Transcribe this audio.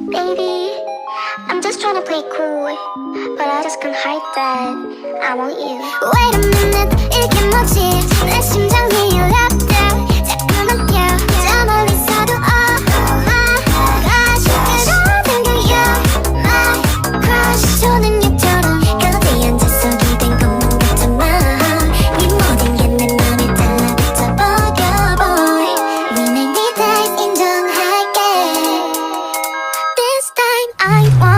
Baby, I'm just trying to play cool, but I just can't hide that I want you. Wait a minute, 이게 뭐지? 내 심장이 랩다 자꾸만 뛰어 저 멀리서도 oh my gosh 그대로 당겨 you're my crush 저는 얘처럼 거대한 자석이 된 것만 같지만 네 모든 게 내 맘에 달라붙어 버려 boy We make me days 인정할게 This time I want